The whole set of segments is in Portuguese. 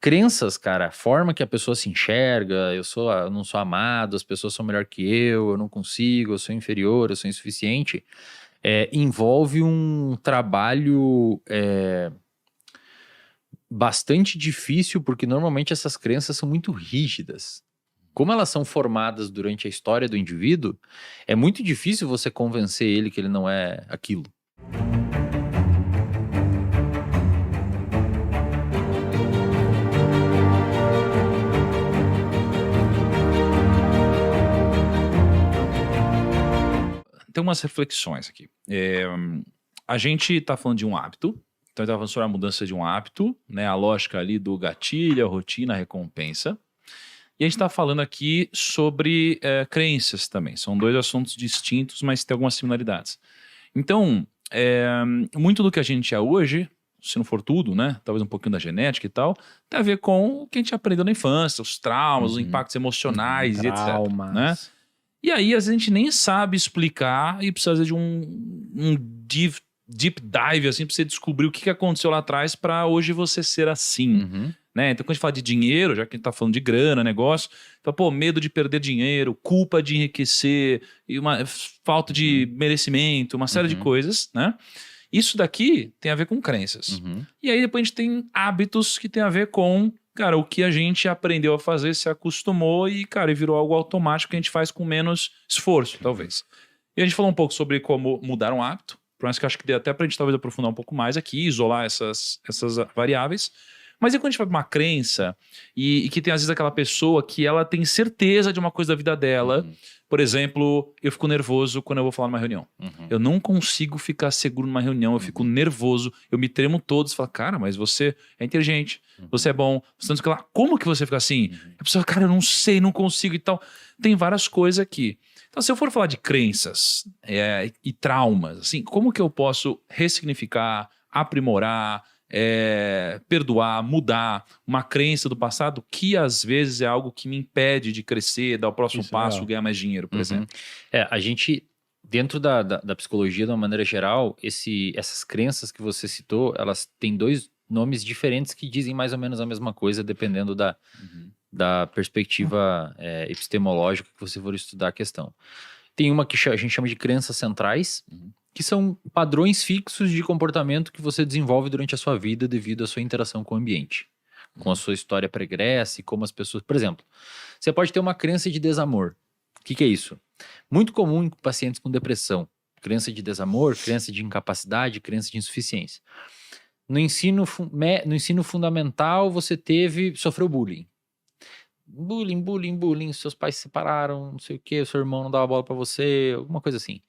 crenças, cara, a forma que a pessoa se enxerga, eu não sou amado, as pessoas são melhor que eu não consigo, eu sou inferior, eu sou insuficiente, envolve um trabalho bastante difícil, porque normalmente essas crenças são muito rígidas. Como elas são formadas durante a história do indivíduo, é muito difícil você convencer ele que ele não é aquilo. Tem umas reflexões aqui. A gente está falando de um hábito, então a gente está falando sobre a mudança de um hábito, né? A lógica ali do gatilho, a rotina, a recompensa. E a gente está falando aqui sobre crenças também. São dois assuntos distintos, mas tem algumas similaridades. Então, muito do que a gente é hoje, se não for tudo, né? Talvez um pouquinho da genética e tal, tem a ver com o que a gente aprendeu na infância, os traumas, os impactos emocionais e etc. Né? E aí, às vezes, a gente nem sabe explicar e precisa de um deep dive, assim, pra você descobrir o que aconteceu lá atrás para hoje você ser assim. Né? Então, quando a gente fala de dinheiro, já que a gente tá falando de grana, negócio, então, pô, medo de perder dinheiro, culpa de enriquecer, e uma falta de merecimento, uma série de coisas, né? Isso daqui tem a ver com crenças. E aí, depois a gente tem hábitos que tem a ver com, cara, o que a gente aprendeu a fazer, se acostumou e, cara, virou algo automático que a gente faz com menos esforço, talvez. E a gente falou um pouco sobre como mudar um hábito, por mais que eu acho que dê até pra gente talvez aprofundar um pouco mais aqui, isolar essas variáveis. Mas e quando a gente vai pra uma crença e que tem às vezes aquela pessoa que ela tem certeza de uma coisa da vida dela, por exemplo, eu fico nervoso quando eu vou falar numa reunião. Eu não consigo ficar seguro numa reunião, eu fico nervoso, eu me tremo todo. Você fala, cara, mas você é inteligente, você é bom, você não sei o que lá. Como que você fica assim? A pessoa, cara, eu não sei, não consigo e tal. Tem várias coisas aqui. Então, se eu for falar de crenças e traumas, assim, como que eu posso ressignificar, aprimorar, perdoar, mudar uma crença do passado que às vezes é algo que me impede de crescer, dar o próximo passo, ganhar mais dinheiro, por exemplo. A gente, dentro da psicologia de uma maneira geral, essas crenças que você citou, elas têm dois nomes diferentes que dizem mais ou menos a mesma coisa, dependendo da perspectiva epistemológica que você for estudar a questão. Tem uma que a gente chama de crenças centrais, que são padrões fixos de comportamento que você desenvolve durante a sua vida devido à sua interação com o ambiente, com a sua história pregressa e como as pessoas... Por exemplo, você pode ter uma crença de desamor. O que é isso? Muito comum em pacientes com depressão. Crença de desamor, crença de incapacidade, crença de insuficiência. No ensino fundamental, você sofreu bullying. Bullying, seus pais se separaram, não sei o que, seu irmão não dava bola pra você, alguma coisa assim.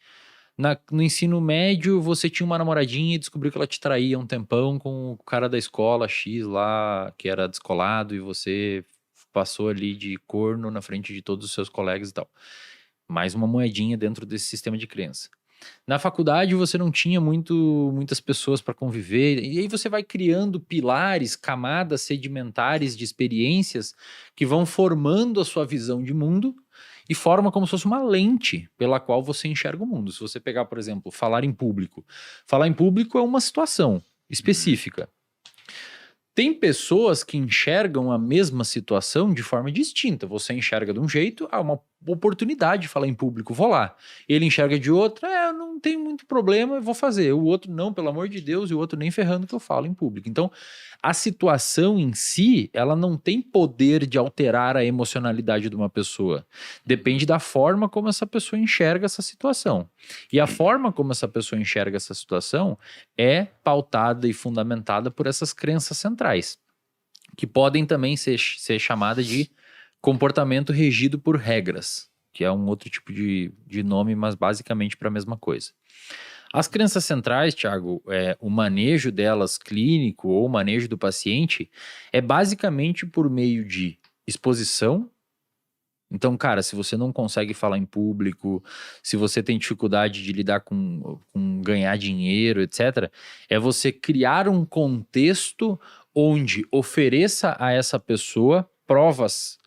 No ensino médio, você tinha uma namoradinha e descobriu que ela te traía um tempão com o cara da escola X lá, que era descolado, e você passou ali de corno na frente de todos os seus colegas e tal. Mais uma moedinha dentro desse sistema de crença. Na faculdade, você não tinha muitas pessoas para conviver, e aí você vai criando pilares, camadas sedimentares de experiências que vão formando a sua visão de mundo e forma como se fosse uma lente pela qual você enxerga o mundo. Se você pegar, por exemplo, falar em público é uma situação específica. Tem pessoas que enxergam a mesma situação de forma distinta. Você enxerga de um jeito, uma oportunidade de falar em público, vou lá. Ele enxerga de outra, não tem muito problema, eu vou fazer. O outro, não, pelo amor de Deus, e o outro nem ferrando que eu falo em público. Então, a situação em si, ela não tem poder de alterar a emocionalidade de uma pessoa. Depende da forma como essa pessoa enxerga essa situação. E a forma como essa pessoa enxerga essa situação é pautada e fundamentada por essas crenças centrais, que podem também ser chamada de comportamento regido por regras, que é um outro tipo de nome, mas basicamente para a mesma coisa. As crenças centrais, Thiago, o manejo delas clínico ou o manejo do paciente é basicamente por meio de exposição. Então, cara, se você não consegue falar em público, se você tem dificuldade de lidar com ganhar dinheiro, etc., é você criar um contexto onde ofereça a essa pessoa provas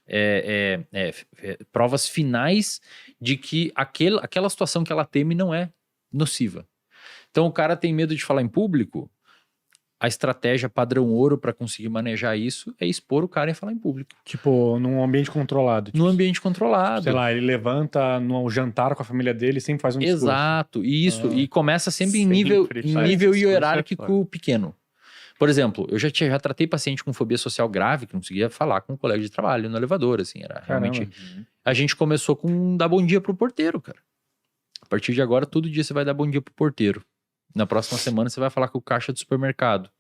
finais de que aquela situação que ela teme não é nociva. Então, o cara tem medo de falar em público, a estratégia padrão ouro para conseguir manejar isso é expor o cara e falar em público. Tipo, num ambiente controlado. No ambiente controlado. Sei lá, ele levanta no jantar com a família dele e sempre faz um discurso. Exato, isso. E começa sempre em Sempre nível faz hierárquico pequeno. Por exemplo, eu já tratei paciente com fobia social grave, que não conseguia falar com um colega de trabalho no elevador, assim, era realmente... A gente começou com dar bom dia pro porteiro, cara. A partir de agora, todo dia você vai dar bom dia pro porteiro. Na próxima semana você vai falar com o caixa do supermercado.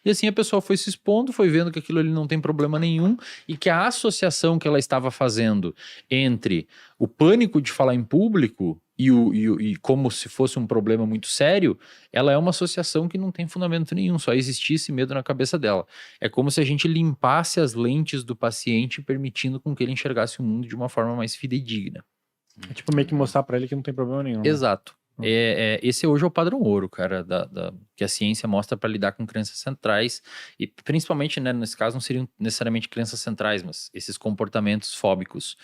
E assim a pessoa foi se expondo, foi vendo que aquilo ali não tem problema nenhum e que a associação que ela estava fazendo entre o pânico de falar em público e como se fosse um problema muito sério, ela é uma associação que não tem fundamento nenhum, só existisse medo na cabeça dela. É como se a gente limpasse as lentes do paciente, permitindo com que ele enxergasse o mundo de uma forma mais fidedigna. É tipo meio que mostrar pra ele que não tem problema nenhum. Exato. Esse hoje é o padrão ouro, cara, que a ciência mostra para lidar com crenças centrais e principalmente, né, nesse caso não seriam necessariamente crenças centrais, mas esses comportamentos fóbicos.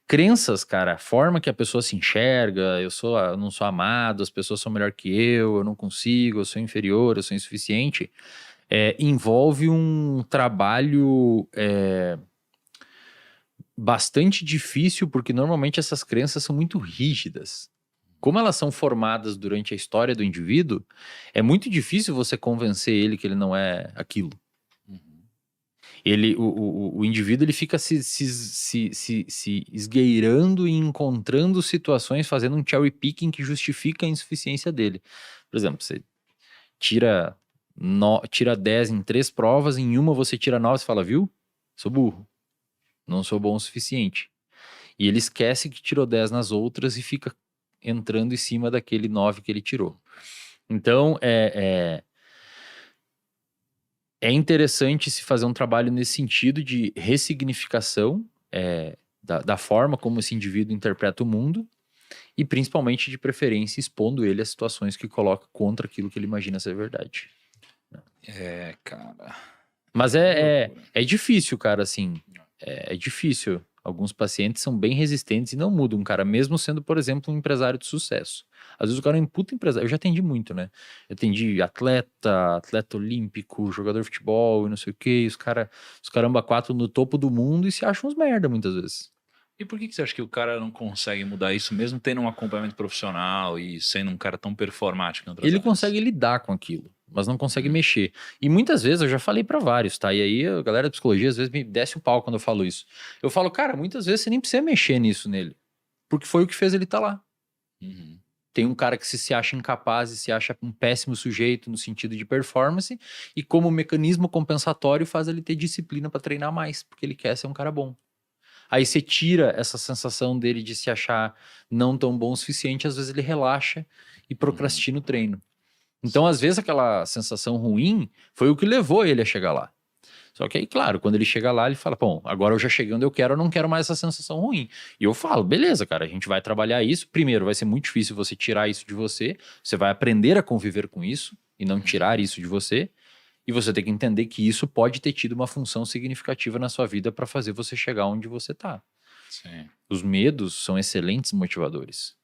Crenças, cara, a forma que a pessoa se enxerga, eu não sou amado, as pessoas são melhor que eu não consigo, eu sou inferior, eu sou insuficiente, envolve um trabalho bastante difícil, porque normalmente essas crenças são muito rígidas. Como elas são formadas durante a história do indivíduo, é muito difícil você convencer ele que ele não é aquilo. O indivíduo ele fica se esgueirando e encontrando situações, fazendo um cherry picking que justifica a insuficiência dele. Por exemplo, você tira 10 em 3 provas, em uma você tira 9 e fala, viu? Sou burro. Não sou bom o suficiente. E ele esquece que tirou 10 nas outras e fica entrando em cima daquele 9 que ele tirou. Então, é interessante se fazer um trabalho nesse sentido de ressignificação da forma como esse indivíduo interpreta o mundo e principalmente, de preferência, expondo ele a situações que coloca contra aquilo que ele imagina ser verdade. Cara... Mas é difícil, cara, assim. É difícil. Alguns pacientes são bem resistentes e não mudam, cara, mesmo sendo, por exemplo, um empresário de sucesso. Às vezes o cara é um puta empresário. Eu já atendi muito, né? Eu atendi atleta olímpico, jogador de futebol e não sei o quê. Os caramba 4 no topo do mundo e se acham uns merda muitas vezes. E por que você acha que o cara não consegue mudar isso, mesmo tendo um acompanhamento profissional e sendo um cara tão performático em outras Ele áreas? consegue lidar com aquilo, mas não consegue mexer. E muitas vezes, eu já falei pra vários, tá? E aí a galera da psicologia às vezes me desce o pau quando eu falo isso. Eu falo, cara, muitas vezes você nem precisa mexer nisso nele, porque foi o que fez ele estar lá. Tem um cara que se acha incapaz e se acha um péssimo sujeito no sentido de performance, e como mecanismo compensatório faz ele ter disciplina pra treinar mais, porque ele quer ser um cara bom. Aí você tira essa sensação dele de se achar não tão bom o suficiente, às vezes ele relaxa e procrastina o treino. Então, às vezes, aquela sensação ruim foi o que levou ele a chegar lá. Só que aí, claro, quando ele chega lá, ele fala, bom, agora eu já cheguei onde eu não quero mais essa sensação ruim. E eu falo, beleza, cara, a gente vai trabalhar isso. Primeiro, vai ser muito difícil você tirar isso de você. Você vai aprender a conviver com isso e não tirar isso de você. E você tem que entender que isso pode ter tido uma função significativa na sua vida para fazer você chegar onde você tá. Sim. Os medos são excelentes motivadores.